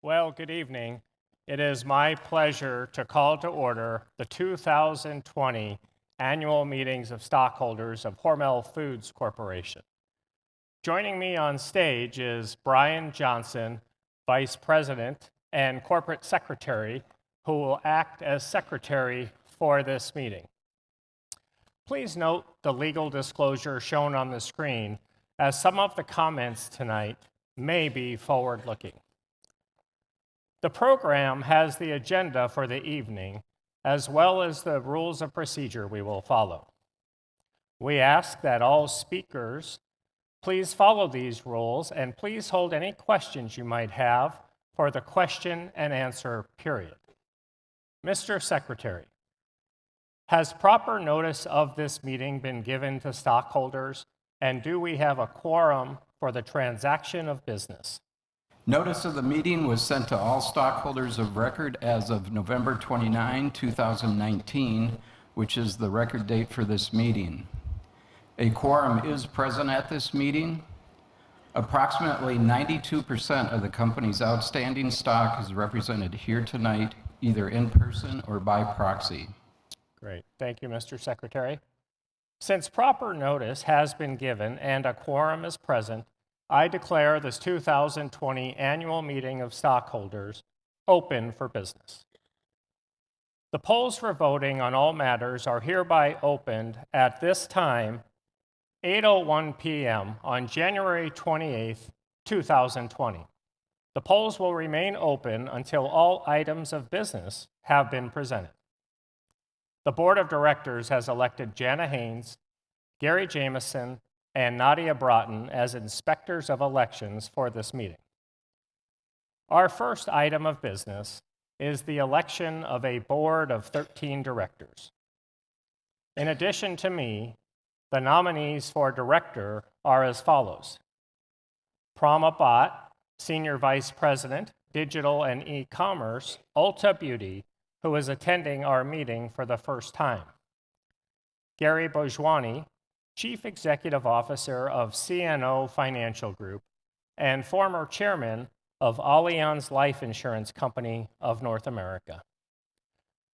Well, good evening. It is my pleasure to call to order the 2020 Annual Meetings of Stockholders of Hormel Foods Corporation. Joining me on stage is Brian Johnson, Vice President and Corporate Secretary, who will act as Secretary for this meeting. Please note the legal disclosure shown on the screen, as some of the comments tonight may be forward-looking. The program has the agenda for the evening, as well as the rules of procedure we will follow. We ask that all speakers please follow these rules and please hold any questions you might have for the question and answer period. Mr. Secretary, has proper notice of this meeting been given to stockholders, and do we have a quorum for the transaction of business? Notice of the meeting was sent to all stockholders of record as of November 29, 2019, which is the record date for this meeting. A quorum is present at this meeting. Approximately 92% of the company's outstanding stock is represented here tonight, either in person or by proxy. Great. Thank you, Mr. Secretary. Since proper notice has been given and a quorum is present, I declare this 2020 Annual Meeting of Stockholders open for business. The polls for voting on all matters are hereby opened at this time, 8:01 p.m. on January 28, 2020. The polls will remain open until all items of business have been presented. The Board of Directors has elected Jana Haynes, Gary Jameson, and Nadia Broughton as inspectors of elections for this meeting. Our first item of business is the election of a board of 13 directors. In addition to me, the nominees for director are as follows: Prama Bhatt, Senior Vice President, Digital and E-Commerce, Ulta Beauty, who is attending our meeting for the first time. Gary Bhojwani, Chief Executive Officer of CNO Financial Group and former chairman of Allianz Life Insurance Company of North America.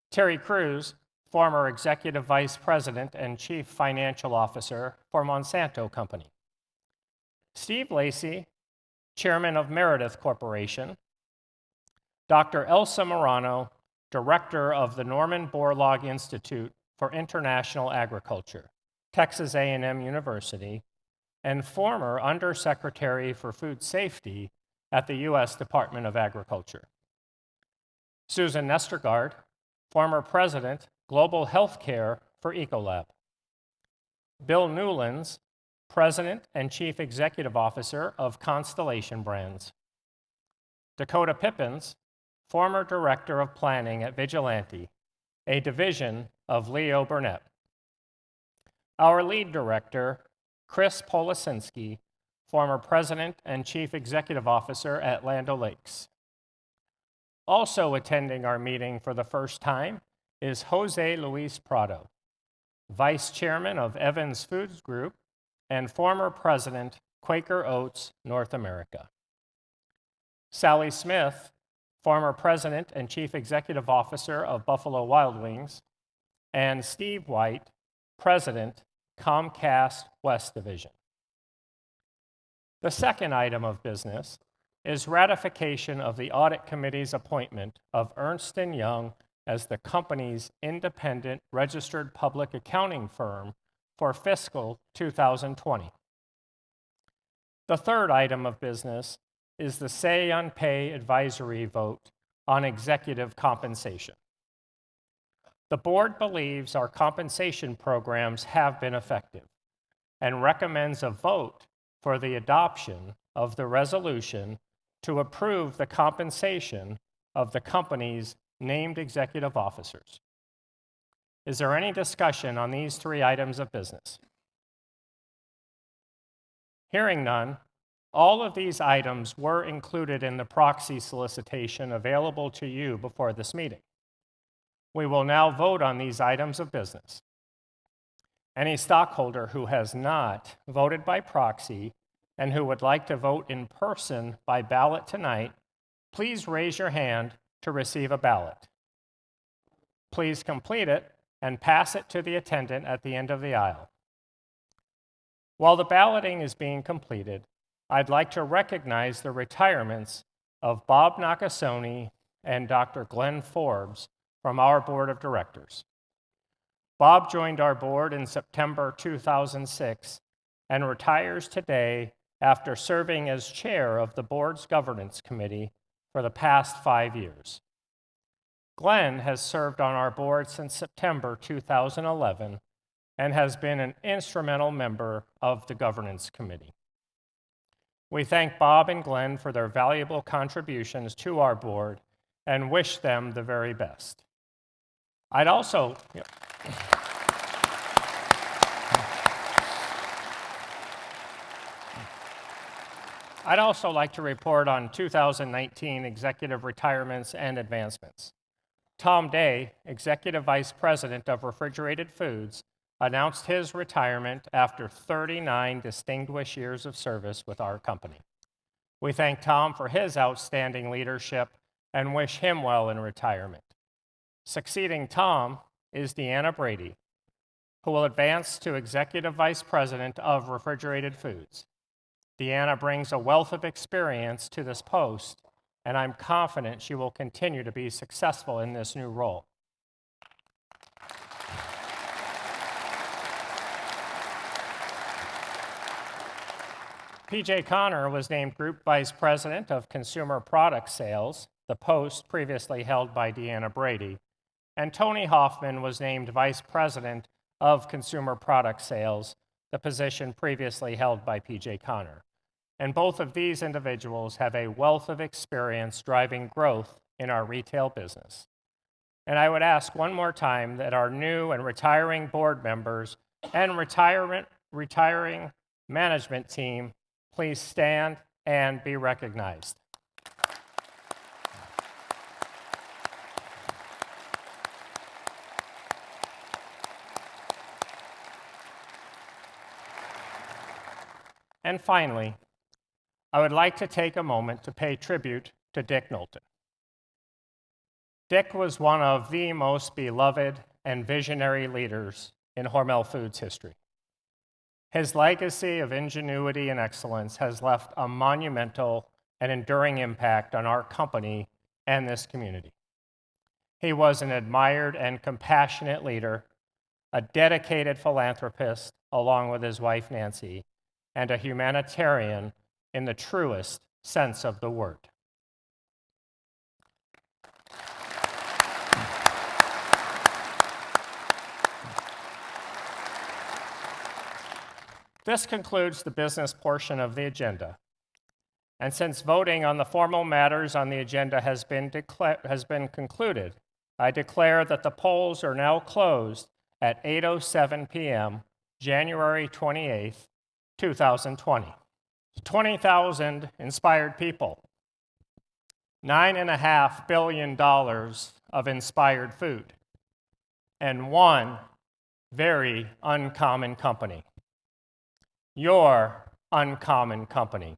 Terry Crews, former Executive Vice President and Chief Financial Officer for Monsanto Company. Steve Lacy, Chairman of Meredith Corporation. Dr. Elsa Morano, Director of the Norman Borlaug Institute for International Agriculture, Texas A&M University, and former Undersecretary for Food Safety at the U.S. Department of Agriculture. Susan Nestergaard, former President, Global Healthcare for Ecolab. Bill Newlands, President and Chief Executive Officer of Constellation Brands. Dakota Pippins, former Director of Planning at Vigilante, a division of Leo Burnett. Our lead director, Chris Policinski, former President and Chief Executive Officer at Land O'Lakes. Also attending our meeting for the first time is Jose Luis Prado, Vice Chairman of Evans Foods Group and former President, Quaker Oats, North America. Sally Smith, former President and Chief Executive Officer of Buffalo Wild Wings, and Steve White, President, Comcast West Division. The second item of business is ratification of the Audit Committee's appointment of Ernst & Young as the company's independent registered public accounting firm for fiscal 2020. The third item of business is the Say on Pay advisory vote on executive compensation. The board believes our compensation programs have been effective and recommends a vote for the adoption of the resolution to approve the compensation of the company's named executive officers. Is there any discussion on these three items of business? Hearing none, all of these items were included in the proxy solicitation available to you before this meeting. We will now vote on these items of business. Any stockholder who has not voted by proxy and who would like to vote in person by ballot tonight please raise your hand to receive a ballot. Please complete it and pass it to the attendant at the end of the aisle. While the balloting is being completed, I'd like to recognize the retirements of Bob Nakasone and Dr. Glenn Forbes from our board of directors. Bob joined our board in September 2006 and retires today after serving as chair of the board's governance committee for the past 5 years. Glenn has served on our board since September 2011 and has been an instrumental member of the governance committee. We thank Bob and Glenn for their valuable contributions to our board and wish them the very best. I'd also like to report on 2019 executive retirements and advancements. Tom Day, Executive Vice President of Refrigerated Foods, announced his retirement after 39 distinguished years of service with our company. We thank Tom for his outstanding leadership and wish him well in retirement. Succeeding Tom is Deanna Brady, who will advance to Executive Vice President of Refrigerated Foods. Deanna brings a wealth of experience to this post, and I'm confident she will continue to be successful in this new role. PJ Connor was named Group Vice President of Consumer Product Sales, the post previously held by Deanna Brady, and Tony Hoffman was named Vice President of Consumer Product Sales, the position previously held by PJ Connor. And both of these individuals have a wealth of experience driving growth in our retail business. And I would ask one more time that our new and retiring board members and retiring management team please stand and be recognized. And finally, I would like to take a moment to pay tribute to Dick Knowlton. Dick was one of the most beloved and visionary leaders in Hormel Foods history. His legacy of ingenuity and excellence has left a monumental and enduring impact on our company and this community. He was an admired and compassionate leader, a dedicated philanthropist along with his wife Nancy, and a humanitarian in the truest sense of the word. This concludes the business portion of the agenda. And since voting on the formal matters on the agenda has been concluded, I declare that the polls are now closed at 8:07 p.m., January 28th, 2020. 20,000 inspired people, $9.5 billion of inspired food, and one very uncommon company. Your uncommon company.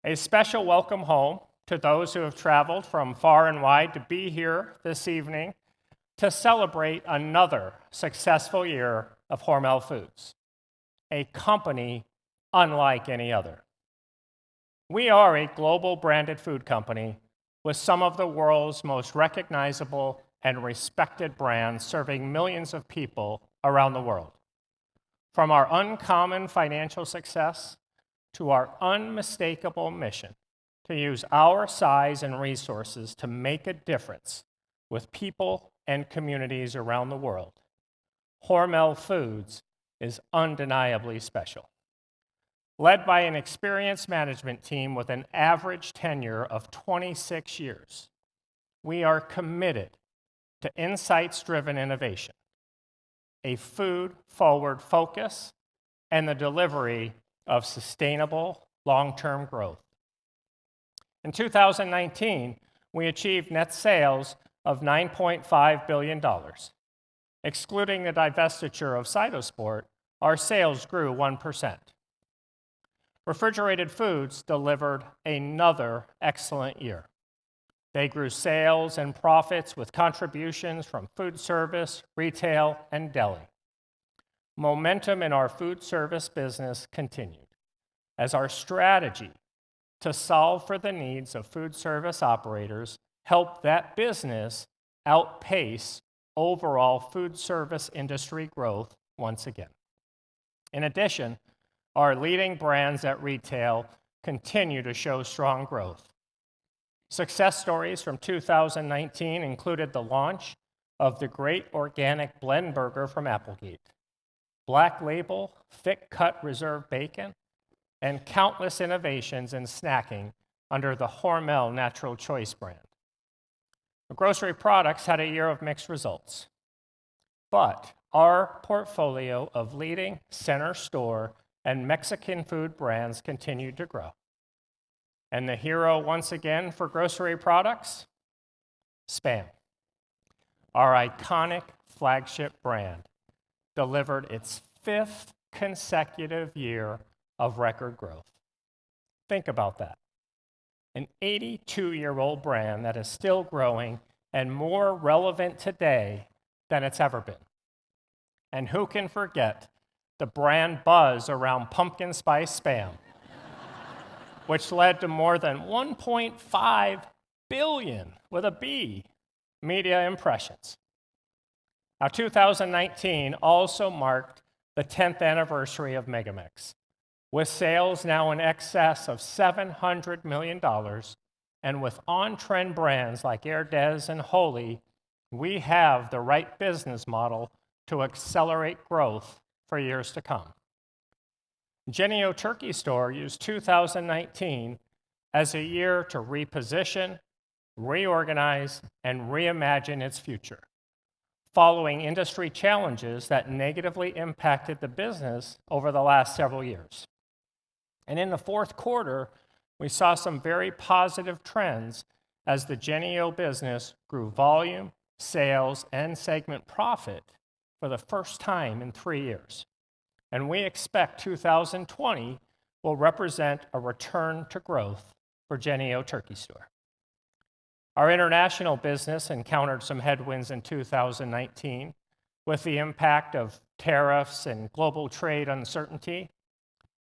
A special welcome home to those who have traveled from far and wide to be here this evening to celebrate another successful year of Hormel Foods, a company unlike any other. We are a global branded food company with some of the world's most recognizable and respected brands serving millions of people around the world. From our uncommon financial success to our unmistakable mission to use our size and resources to make a difference with people and communities around the world, Hormel Foods is undeniably special. Led by an experienced management team with an average tenure of 26 years, we are committed to insights-driven innovation, a food-forward focus, and the delivery of sustainable long-term growth. In 2019, we achieved net sales of $9.5 billion. Excluding the divestiture of Cytosport, our sales grew 1%. Refrigerated Foods delivered another excellent year. They grew sales and profits with contributions from food service, retail, and deli. Momentum in our food service business continued as our strategy to solve for the needs of food service operators helped that business outpace overall food service industry growth once again. In addition, our leading brands at retail continue to show strong growth. Success stories from 2019 included the launch of the Great Organic Blend Burger from Applegate, Black Label Thick Cut Reserve Bacon, and countless innovations in snacking under the Hormel Natural Choice brand. Grocery products had a year of mixed results, but our portfolio of leading center store and Mexican food brands continued to grow. And the hero once again for grocery products, Spam. Our iconic flagship brand delivered its 5th consecutive year of record growth. Think about that. An 82-year-old brand that is still growing and more relevant today than it's ever been. And who can forget the brand buzz around pumpkin spice Spam, which led to more than 1.5 billion, with a B, media impressions. Now, 2019 also marked the 10th anniversary of Megamix, with sales now in excess of $700 million, and with on-trend brands like Herdez and Holy, we have the right business model to accelerate growth for years to come. Jennie-O Turkey Store used 2019 as a year to reposition, reorganize, and reimagine its future, following industry challenges that negatively impacted the business over the last several years. And in the fourth quarter, we saw some very positive trends as the Jennie-O business grew volume, sales, and segment profit for the first time in 3 years. And we expect 2020 will represent a return to growth for Jennie-O Turkey Store. Our international business encountered some headwinds in 2019 with the impact of tariffs and global trade uncertainty.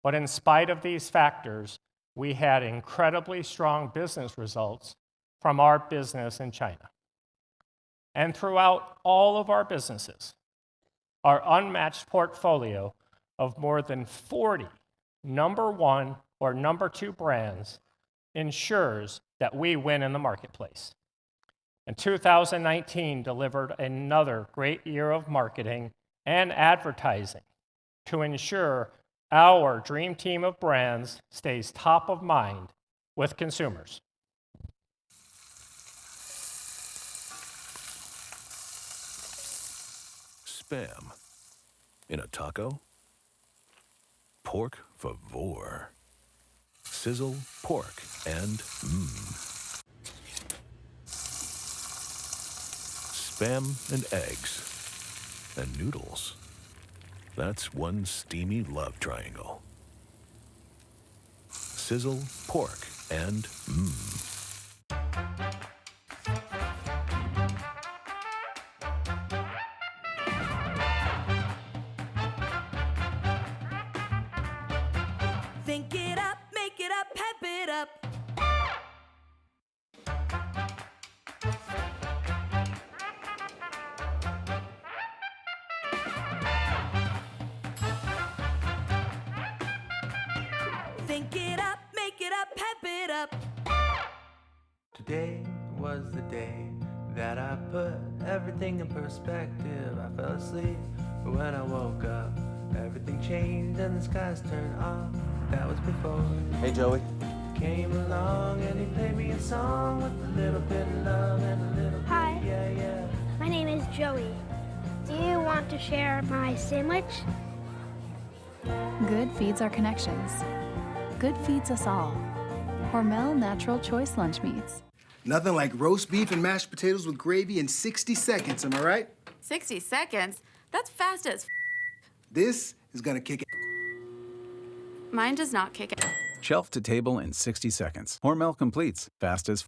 But in spite of these factors, we had incredibly strong business results from our business in China. And throughout all of our businesses, our unmatched portfolio of more than 40 number one or number two brands ensures that we win in the marketplace. And 2019 delivered another great year of marketing and advertising to ensure our dream team of brands stays top of mind with consumers. Spam in a taco? Pork favor. Sizzle, pork, and Spam and eggs. And noodles. That's one steamy love triangle. Sizzle, pork, and Think it up, make it up, pep it up. Think it up, make it up, pep it up. Today was the day that I put everything in perspective. I fell asleep, but when I woke up, everything changed and the skies turned off. That was before Hey, Joey. came along and he played me a song with a little bit of love and a little Hi. bit, yeah. My name is Joey. Do you want to share my sandwich? Good feeds our connections. Good feeds us all. Hormel Natural Choice Lunch Meats. Nothing like roast beef and mashed potatoes with gravy in 60 seconds, am I right? 60 seconds? That's fast as This is gonna kick it. Mine does not kick it. Shelf to table in 60 seconds. Hormel completes. Fast as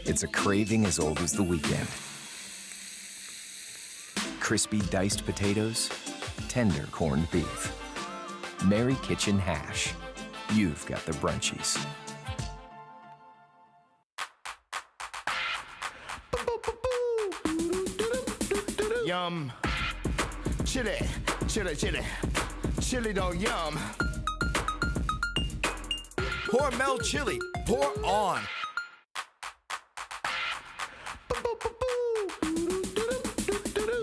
It's a craving as old as the weekend. Crispy diced potatoes, tender corned beef, Mary Kitchen hash. You've got the brunchies. Yum. Chili, chili, chili. Chili dog yum. Hormel chili, pour on.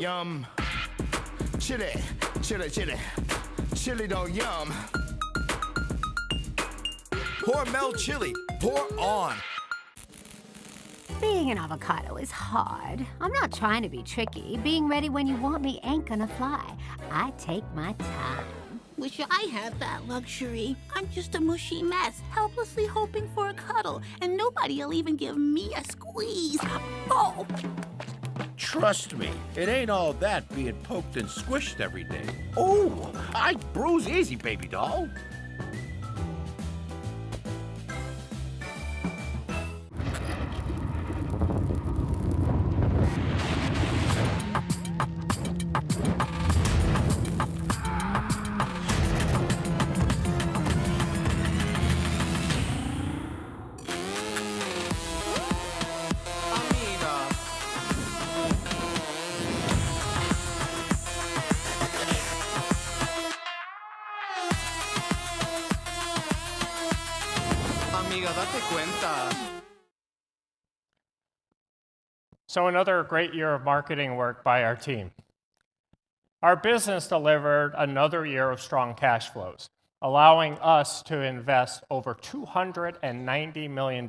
Yum. Chili, chili, chili. Chili dog yum. Hormel chili, pour on. Being an avocado is hard. I'm not trying to be tricky. Being ready when you want me ain't gonna fly. I take my time. Wish I had that luxury. I'm just a mushy mess, helplessly hoping for a cuddle, and nobody'll even give me a squeeze. Oh! Trust me, it ain't all that being poked and squished every day. Oh, I bruise easy, baby doll. So another great year of marketing work by our team. Our business delivered another year of strong cash flows, allowing us to invest over $290 million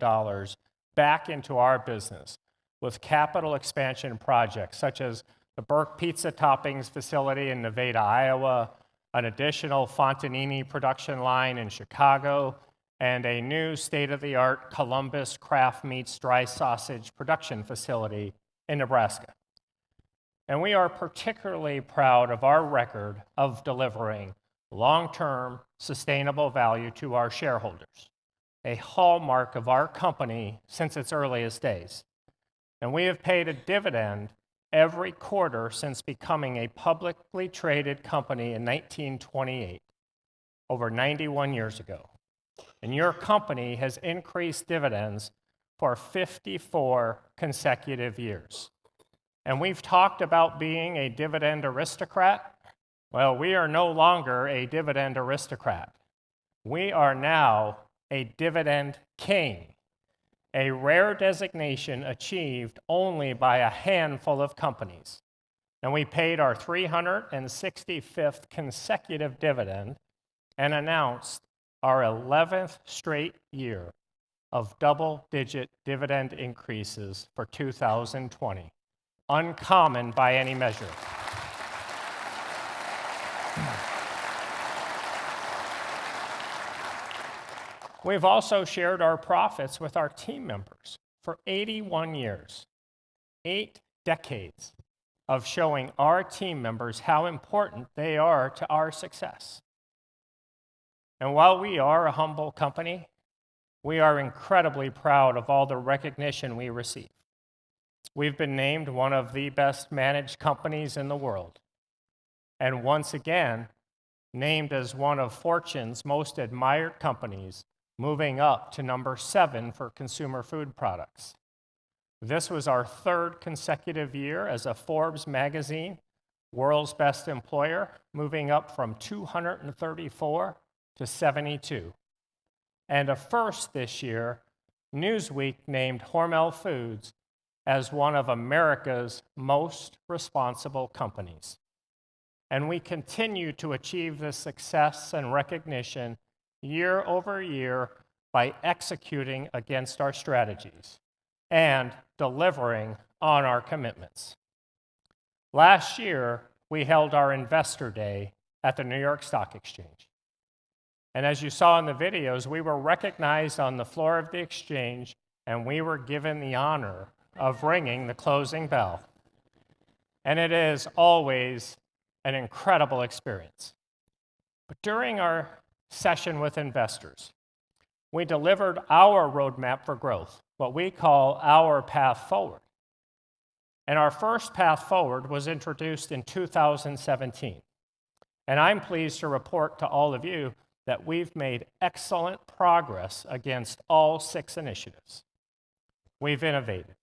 back into our business with capital expansion projects such as the Burke Pizza Toppings facility in Nevada, Iowa, an additional Fontanini production line in Chicago, and a new state-of-the-art Columbus Craft Meats dry sausage production facility in Nebraska. And we are particularly proud of our record of delivering long-term sustainable value to our shareholders, a hallmark of our company since its earliest days. And we have paid a dividend every quarter since becoming a publicly traded company in 1928, over 91 years ago. And your company has increased dividends for 54 consecutive years. And we've talked about being a dividend aristocrat. Well, we are no longer a dividend aristocrat. We are now a dividend king, a rare designation achieved only by a handful of companies. And we paid our 365th consecutive dividend and announced our 11th straight year of double-digit dividend increases for 2020, uncommon by any measure. We've also shared our profits with our team members for 81 years, 8 decades of showing our team members how important they are to our success. And while we are a humble company, we are incredibly proud of all the recognition we receive. We've been named one of the best managed companies in the world, and once again, named as one of Fortune's most admired companies, moving up to number 7 for consumer food products. This was our 3rd consecutive year as a Forbes magazine World's Best Employer, moving up from 234 to 72. And a first this year, Newsweek named Hormel Foods as one of America's most responsible companies. And we continue to achieve this success and recognition year over year by executing against our strategies and delivering on our commitments. Last year, we held our Investor Day at the New York Stock Exchange. And as you saw in the videos, we were recognized on the floor of the exchange, and we were given the honor of ringing the closing bell. And it is always an incredible experience. But during our session with investors, we delivered our roadmap for growth, what we call our path forward. And our first path forward was introduced in 2017. And I'm pleased to report to all of you that we've made excellent progress against all 6 initiatives. We've innovated,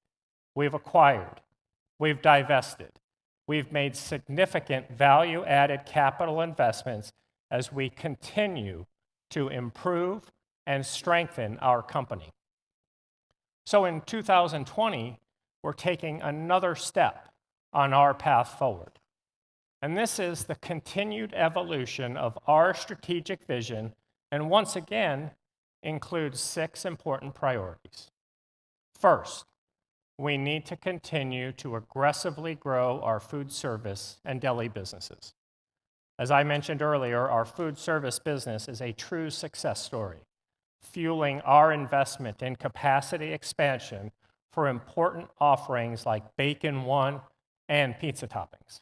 we've acquired, we've divested, we've made significant value-added capital investments as we continue to improve and strengthen our company. So in 2020, we're taking another step on our path forward. And this is the continued evolution of our strategic vision, and once again, includes 6 important priorities. First, we need to continue to aggressively grow our food service and deli businesses. As I mentioned earlier, our food service business is a true success story, fueling our investment in capacity expansion for important offerings like Bacon 1 and pizza toppings.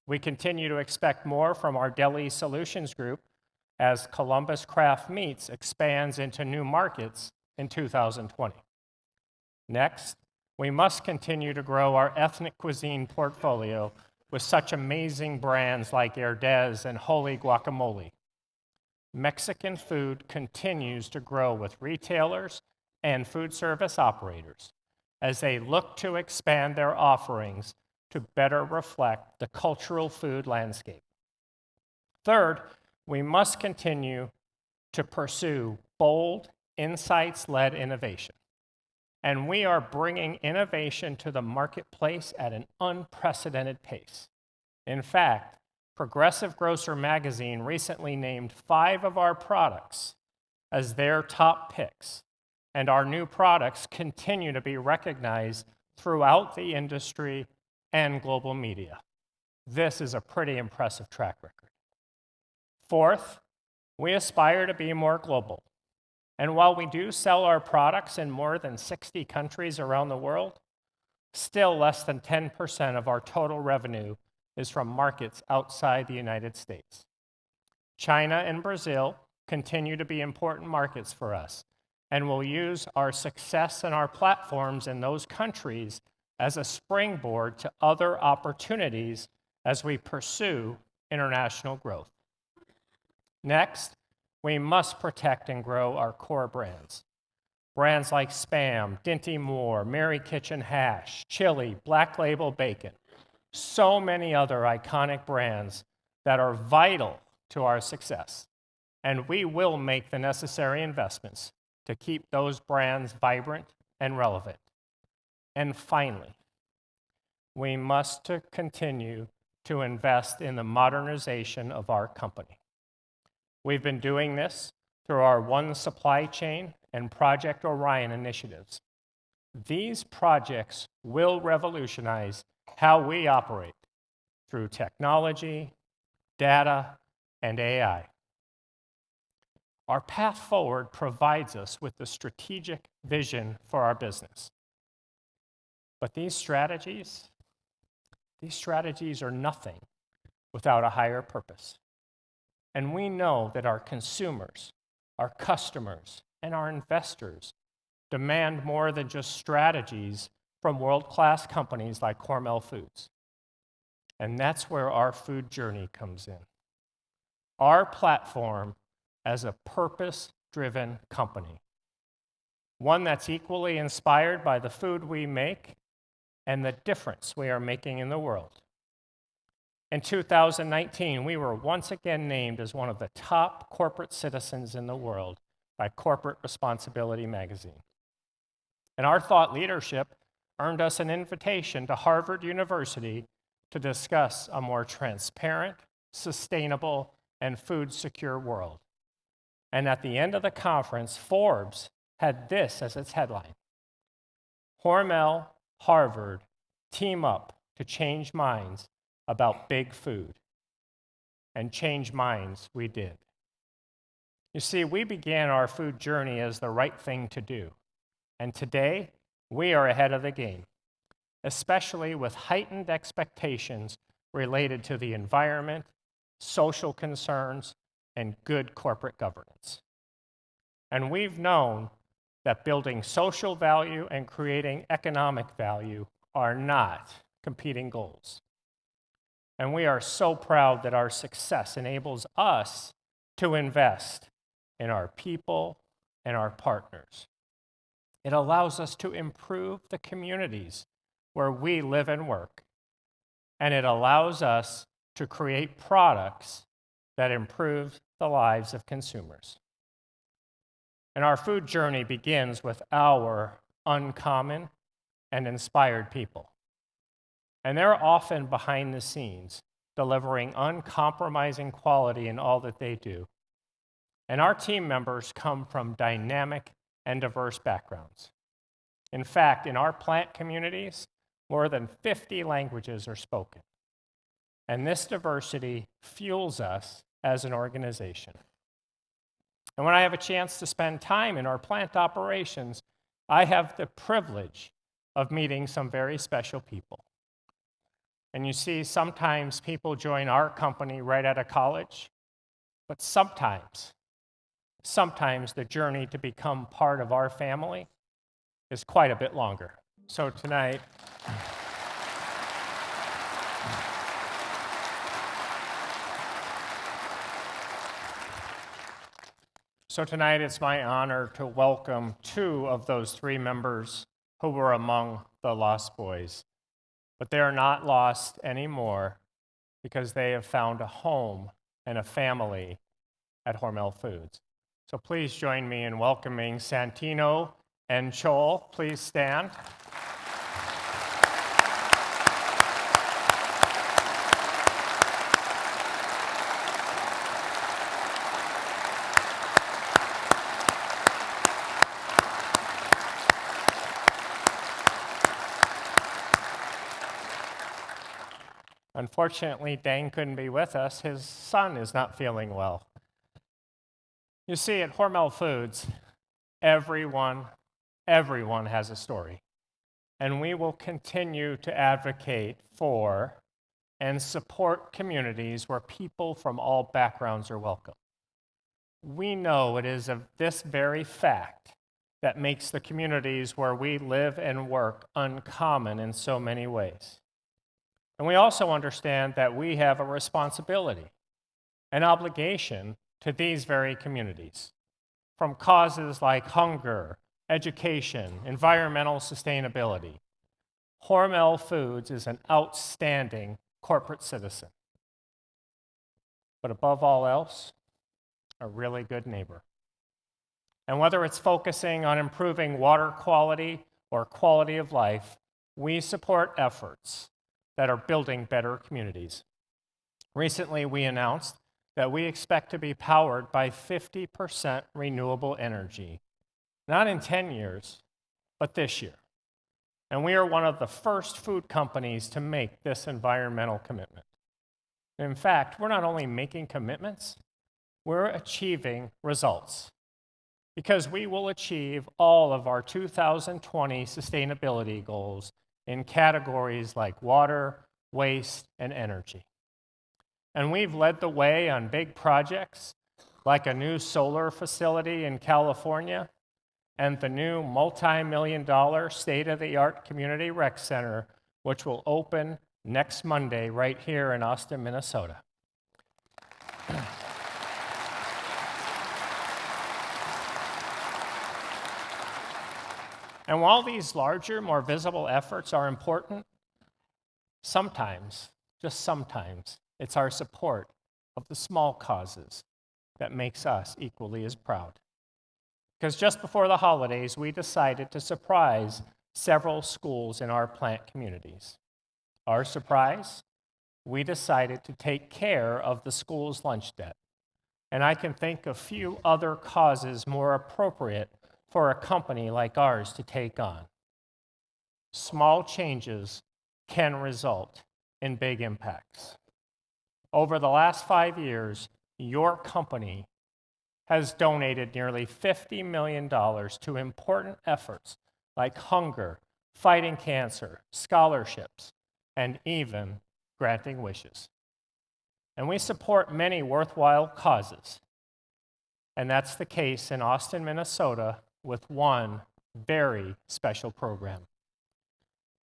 We continue to expect more from our Deli Solutions Group as Columbus Craft Meats expands into new markets in 2020. Next, we must continue to grow our ethnic cuisine portfolio with such amazing brands like Herdez and Holy Guacamole. Mexican food continues to grow with retailers and food service operators as they look to expand their offerings to better reflect the cultural food landscape. Third, we must continue to pursue bold, insights-led innovation. And we are bringing innovation to the marketplace at an unprecedented pace. In fact, Progressive Grocer magazine recently named 5 of our products as their top picks, and our new products continue to be recognized throughout the industry and global media. This is a pretty impressive track record. Fourth, we aspire to be more global. And while we do sell our products in more than 60 countries around the world, still less than 10% of our total revenue is from markets outside the United States. China and Brazil continue to be important markets for us, and we'll use our success and our platforms in those countries as a springboard to other opportunities as we pursue international growth. Next, we must protect and grow our core brands. Brands like Spam, Dinty Moore, Mary Kitchen Hash, Chili, Black Label Bacon, so many other iconic brands that are vital to our success. And we will make the necessary investments to keep those brands vibrant and relevant. And finally, we must continue to invest in the modernization of our company. We've been doing this through our One Supply Chain and Project Orion initiatives. These projects will revolutionize how we operate through technology, data, and AI. Our path forward provides us with the strategic vision for our business. But these strategies are nothing without a higher purpose. And we know that our consumers, our customers, and our investors demand more than just strategies from world-class companies like Hormel Foods. And that's where our food journey comes in. Our platform as a purpose-driven company, one that's equally inspired by the food we make and the difference we are making in the world. In 2019, we were once again named as one of the top corporate citizens in the world by Corporate Responsibility magazine. And our thought leadership earned us an invitation to Harvard University to discuss a more transparent, sustainable, and food-secure world. And at the end of the conference, Forbes had this as its headline: Hormel, Harvard, team up to change minds about big food. And change minds we did. You see, we began our food journey as the right thing to do, and today we are ahead of the game, especially with heightened expectations related to the environment, social concerns, and good corporate governance. And we've known that building social value and creating economic value are not competing goals. And we are so proud that our success enables us to invest in our people and our partners. It allows us to improve the communities where we live and work, and it allows us to create products that improve the lives of consumers. And our food journey begins with our uncommon and inspired people. And they're often behind the scenes, delivering uncompromising quality in all that they do. And our team members come from dynamic and diverse backgrounds. In fact, in our plant communities, more than 50 languages are spoken. And this diversity fuels us as an organization. And when I have a chance to spend time in our plant operations, I have the privilege of meeting some very special people. And you see, sometimes people join our company right out of college, but sometimes the journey to become part of our family is quite a bit longer. So tonight, it's my honor to welcome 2 of those 3 members who were among the Lost Boys. But they are not lost anymore because they have found a home and a family at Hormel Foods. So please join me in welcoming Santino and Chol. Please stand. Unfortunately, Dane couldn't be with us. His son is not feeling well. You see, at Hormel Foods, everyone has a story. And we will continue to advocate for and support communities where people from all backgrounds are welcome. We know it is of this very fact that makes the communities where we live and work uncommon in so many ways. And we also understand that we have a responsibility, an obligation to these very communities, from causes like hunger, education, environmental sustainability. Hormel Foods is an outstanding corporate citizen, but above all else, a really good neighbor. And whether it's focusing on improving water quality or quality of life, we support efforts that are building better communities. Recently, we announced that we expect to be powered by 50% renewable energy, not in 10 years, but this year. And we are one of the first food companies to make this environmental commitment. In fact, we're not only making commitments, we're achieving results, because we will achieve all of our 2020 sustainability goals in categories like water, waste, and energy. And we've led the way on big projects like a new solar facility in California and the new multi-million-dollar state-of-the-art community rec center, which will open next Monday right here in Austin, Minnesota. And while these larger, more visible efforts are important, sometimes, just sometimes, it's our support of the small causes that makes us equally as proud. Because just before the holidays, we decided to surprise several schools in our plant communities. Our surprise? We decided to take care of the school's lunch debt. And I can think of few other causes more appropriate for a company like ours to take on. Small changes can result in big impacts. Over the last 5 years, your company has donated nearly $50 million to important efforts like hunger, fighting cancer, scholarships, and even granting wishes. And we support many worthwhile causes. And that's the case in Austin, Minnesota, with one very special program.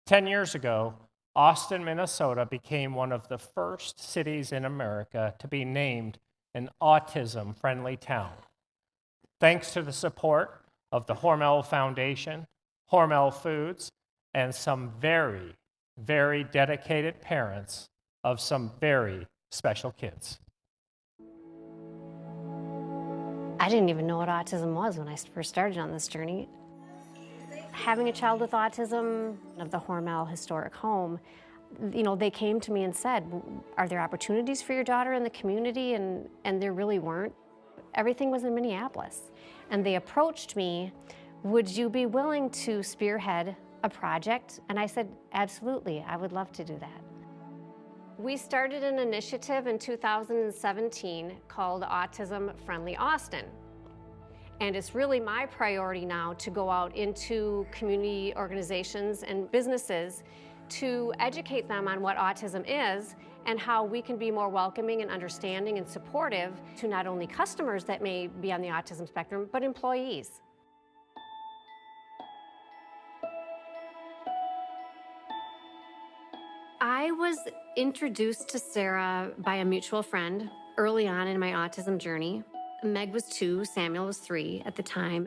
10 years ago, Austin, Minnesota became one of the first cities in America to be named an autism-friendly town, thanks to the support of the Hormel Foundation, Hormel Foods, and some very, very dedicated parents of some very special kids. I didn't even know what autism was when I first started on this journey. Having a child with autism of the Hormel historic home, they came to me and said, are there opportunities for your daughter in the community? And there really weren't. Everything was in Minneapolis. And they approached me, would you be willing to spearhead a project? And I said, absolutely, I would love to do that. We started an initiative in 2017 called Autism Friendly Austin. And it's really my priority now to go out into community organizations and businesses to educate them on what autism is and how we can be more welcoming and understanding and supportive to not only customers that may be on the autism spectrum, but employees. I was introduced to Sarah by a mutual friend early on in my autism journey. Meg was 2, Samuel was 3 at the time.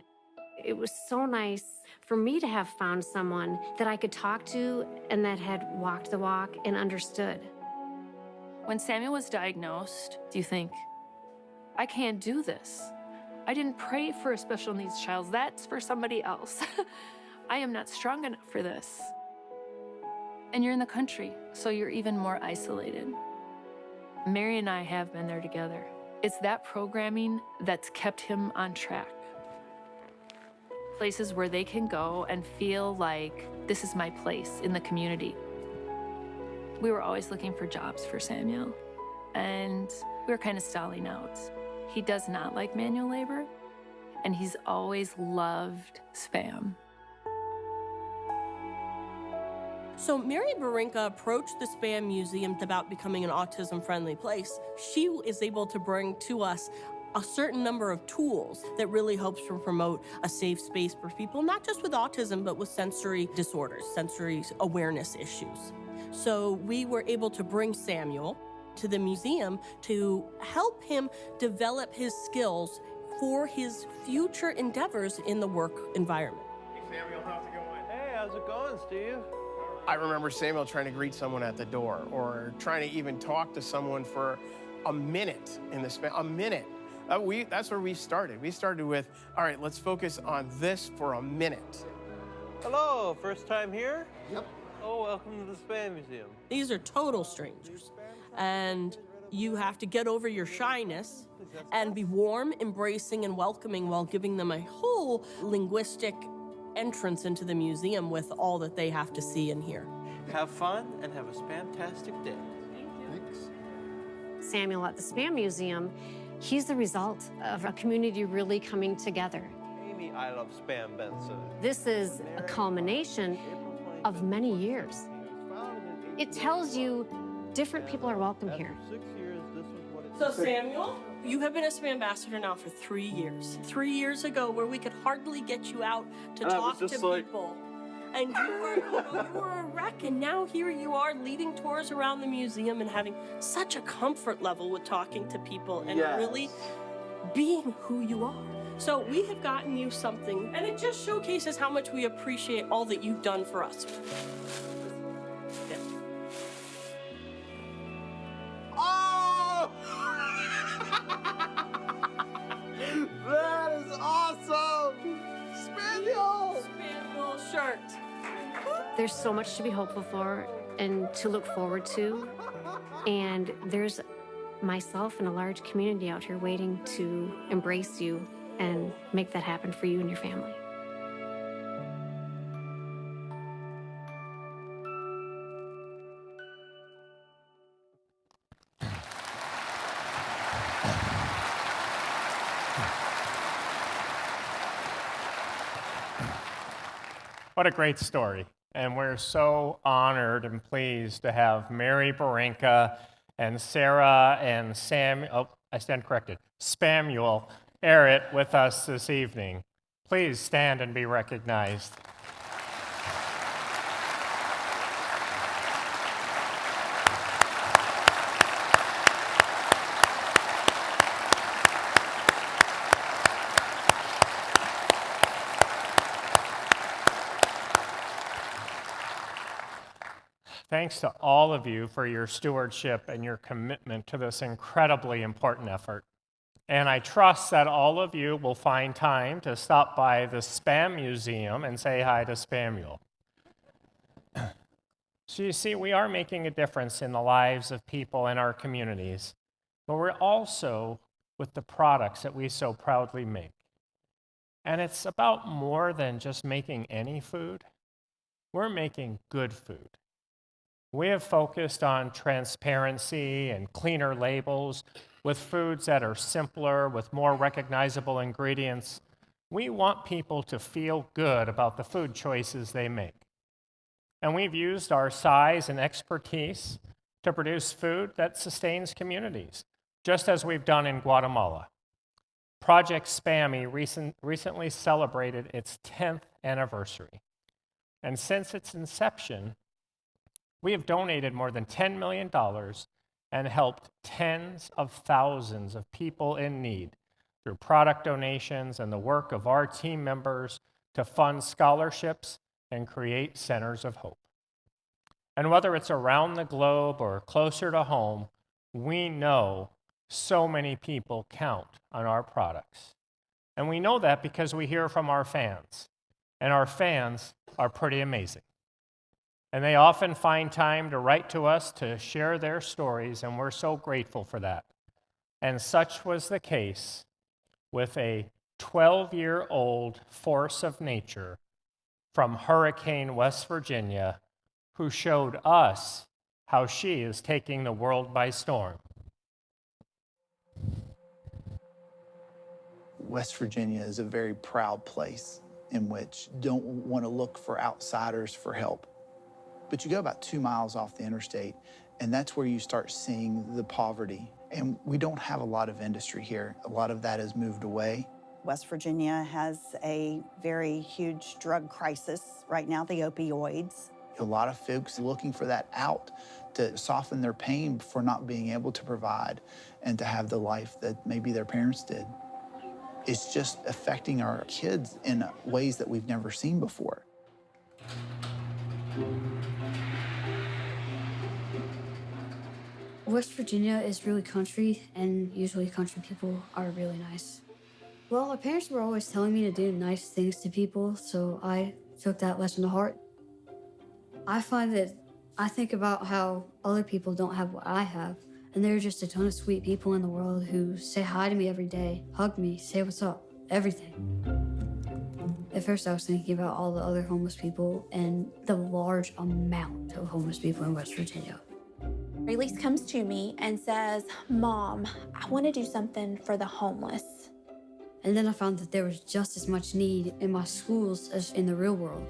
It was so nice for me to have found someone that I could talk to and that had walked the walk and understood. When Samuel was diagnosed, do you think, I can't do this? I didn't pray for a special needs child. That's for somebody else. I am not strong enough for this. And you're in the country, so you're even more isolated. Mary and I have been there together. It's that programming that's kept him on track. Places where they can go and feel like this is my place in the community. We were always looking for jobs for Samuel, and we were kind of stalling out. He does not like manual labor, and he's always loved Spam. So Mary Barinka approached the Spam Museum about becoming an autism-friendly place. She is able to bring to us a certain number of tools that really helps to promote a safe space for people, not just with autism, but with sensory disorders, sensory awareness issues. So we were able to bring Samuel to the museum to help him develop his skills for his future endeavors in the work environment. Hey Samuel, how's it going? Hey, how's it going, Steve? I remember Samuel trying to greet someone at the door or trying to even talk to someone for a minute in the span, a minute. That's where we started. We started with, all right, let's focus on this for a minute. Hello, first time here? Yep. Oh, welcome to the Spam Museum. These are total strangers, and you have to get over your shyness and be warm, embracing, and welcoming while giving them a whole linguistic entrance into the museum with all that they have to see and hear. Have fun and have a spamtastic day. Thanks. Samuel at the Spam Museum, he's the result of a community really coming together. Amy, I love Spam Benson. This is a culmination of many years. It tells you different people are welcome here. So Samuel, you have been a Spam ambassador now for 3 years. 3 years ago, where we could hardly get you out to talk to people. And you were a wreck, and now here you are leading tours around the museum and having such a comfort level with talking to people and really being who you are. So we have gotten you something, and it just showcases how much we appreciate all that you've done for us. Yeah. Oh! That is awesome! Spaniel! Spaniel shirt. There's so much to be hopeful for and to look forward to. And there's myself and a large community out here waiting to embrace you and make that happen for you and your family. What a great story. And we're so honored and pleased to have Mary Barinka and Sarah and Spamuel Arrett with us this evening. Please stand and be recognized. Thanks to all of you for your stewardship and your commitment to this incredibly important effort. And I trust that all of you will find time to stop by the Spam Museum and say hi to Spamuel. So you see, we are making a difference in the lives of people in our communities, but we're also with the products that we so proudly make. And it's about more than just making any food. We're making good food. We have focused on transparency and cleaner labels with foods that are simpler, with more recognizable ingredients. We want people to feel good about the food choices they make. And we've used our size and expertise to produce food that sustains communities, just as we've done in Guatemala. Project Spammy recently celebrated its 10th anniversary. And since its inception, we have donated more than $10 million and helped tens of thousands of people in need through product donations and the work of our team members to fund scholarships and create centers of hope. And whether it's around the globe or closer to home, we know so many people count on our products. And we know that because we hear from our fans, and our fans are pretty amazing. And they often find time to write to us to share their stories, and we're so grateful for that. And such was the case with a 12-year-old force of nature from Hurricane, West Virginia, who showed us how she is taking the world by storm. West Virginia is a very proud place in which don't want to look for outsiders for help. But you go about 2 miles off the interstate, and that's where you start seeing the poverty. And we don't have a lot of industry here. A lot of that has moved away. West Virginia has a very huge drug crisis right now, the opioids. A lot of folks looking for that out to soften their pain for not being able to provide and to have the life that maybe their parents did. It's just affecting our kids in ways that we've never seen before. West Virginia is really country, and usually country people are really nice. Well, my parents were always telling me to do nice things to people, so I took that lesson to heart. I find that I think about how other people don't have what I have, and there are just a ton of sweet people in the world who say hi to me every day, hug me, say what's up, everything. At first, I was thinking about all the other homeless people and the large amount of homeless people in West Virginia. Elise comes to me and says, "Mom, I want to do something for the homeless." And then I found that there was just as much need in my schools as in the real world.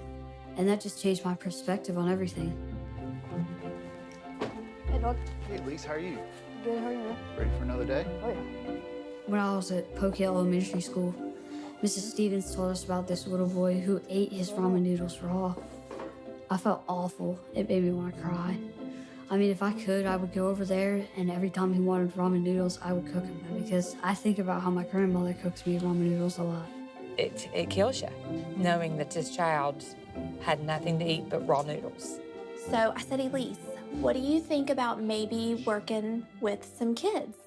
And that just changed my perspective on everything. Hey, dog. Hey, Elise, how are you? Good, how are you? Ready for another day? Oh, yeah. When I was at Pocale Elementary School, Mrs. Stevens told us about this little boy who ate his ramen noodles raw. I felt awful. It made me want to cry. I mean, if I could, I would go over there, and every time he wanted ramen noodles, I would cook him, because I think about how my grandmother cooks me ramen noodles a lot. It kills you, knowing that this child had nothing to eat but raw noodles. So I said, "Elise, what do you think about maybe working with some kids?"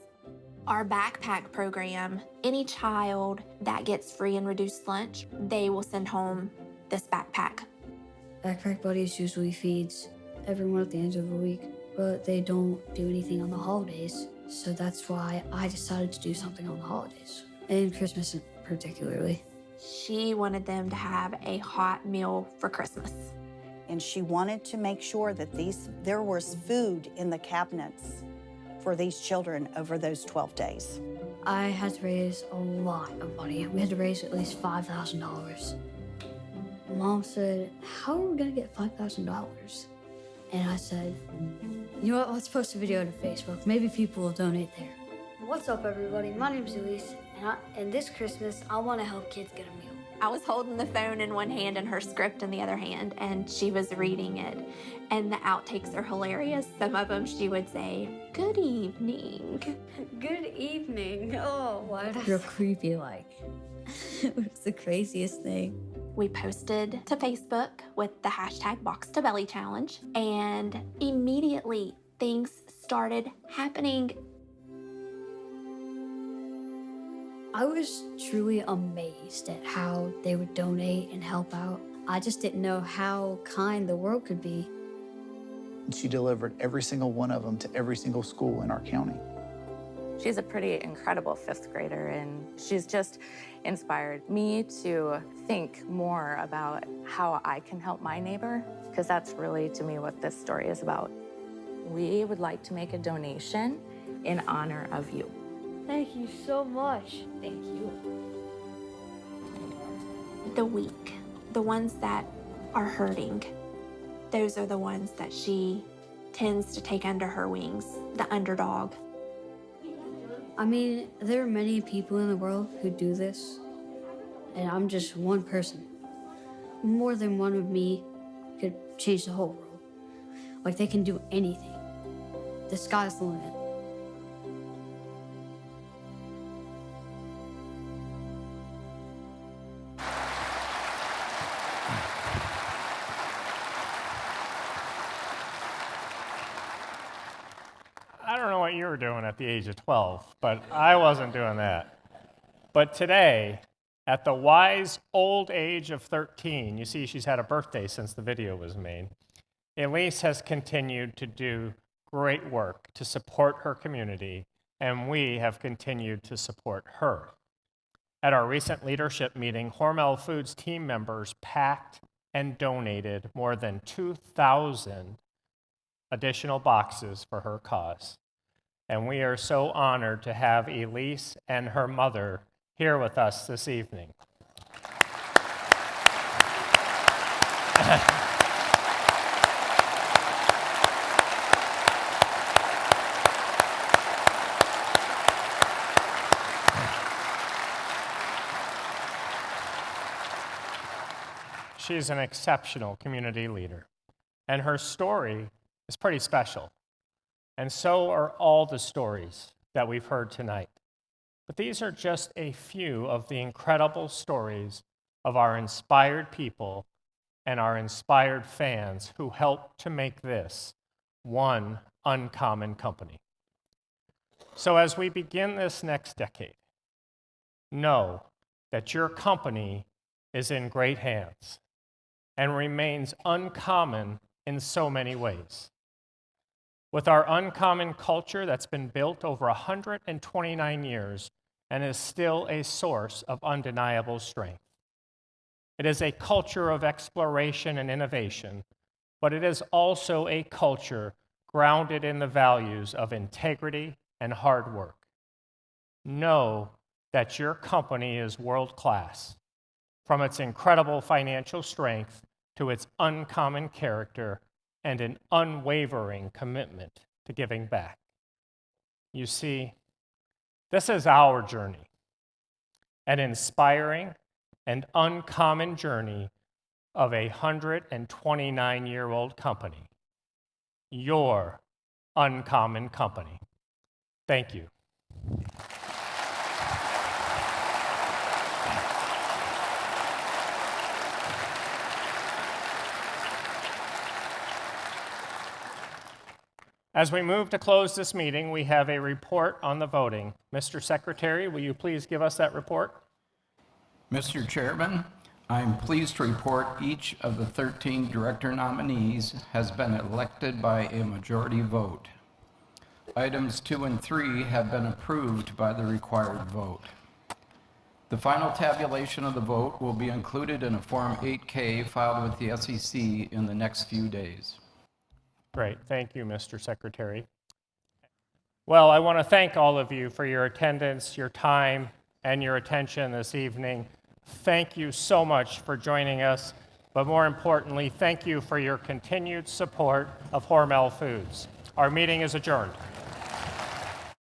Our backpack program, any child that gets free and reduced lunch, they will send home this backpack. Backpack Buddies usually feeds everyone at the end of the week, but they don't do anything on the holidays. So that's why I decided to do something on the holidays, and Christmas particularly. She wanted them to have a hot meal for Christmas. And she wanted to make sure that there was food in the cabinets for these children over those 12 days. I had to raise a lot of money. We had to raise at least $5,000. Mom said, how are we going to get $5,000? And I said, you know what, let's post a video to Facebook. Maybe people will donate there. What's up, everybody? My name's Elise, and this Christmas, I want to help kids get a meal. I was holding the phone in one hand and her script in the other hand, and she was reading it. And the outtakes are hilarious. Some of them she would say, "Good evening." Good evening. Oh, wow. Real creepy, like. It was the craziest thing. We posted to Facebook with the hashtag Box to Belly Challenge, and immediately things started happening. I was truly amazed at how they would donate and help out. I just didn't know how kind the world could be. She delivered every single one of them to every single school in our county. She's a pretty incredible fifth grader, and she's just inspired me to think more about how I can help my neighbor, because that's really, to me, what this story is about. We would like to make a donation in honor of you. Thank you so much. Thank you. The weak, the ones that are hurting, those are the ones that she tends to take under her wings, the underdog. I mean, there are many people in the world who do this, and I'm just one person. More than one of me could change the whole world. Like, they can do anything. The sky's the limit. I don't know what you were doing at the age of 12, but I wasn't doing that. But today, at the wise old age of 13, you see she's had a birthday since the video was made, Elise has continued to do great work to support her community, and we have continued to support her. At our recent leadership meeting, Hormel Foods team members packed and donated more than 2,000 additional boxes for her cause. And we are so honored to have Elise and her mother here with us this evening. She's an exceptional community leader, and her story is pretty special. And so are all the stories that we've heard tonight. But these are just a few of the incredible stories of our inspired people and our inspired fans who helped to make this one uncommon company. So as we begin this next decade, know that your company is in great hands and remains uncommon in so many ways. With our uncommon culture that's been built over 129 years and is still a source of undeniable strength. It is a culture of exploration and innovation, but it is also a culture grounded in the values of integrity and hard work. Know that your company is world-class, from its incredible financial strength to its uncommon character and an unwavering commitment to giving back. You see, this is our journey, an inspiring and uncommon journey of a 129-year-old company, your uncommon company. Thank you. As we move to close this meeting, we have a report on the voting. Mr. Secretary, will you please give us that report? Mr. Chairman, I'm pleased to report each of the 13 director nominees has been elected by a majority vote. Items 2 and 3 have been approved by the required vote. The final tabulation of the vote will be included in a Form 8-K filed with the SEC in the next few days. Great. Thank you, Mr. Secretary. Well, I want to thank all of you for your attendance, your time, and your attention this evening. Thank you so much for joining us. but more importantly, thank you for your continued support of Hormel Foods. Our meeting is adjourned.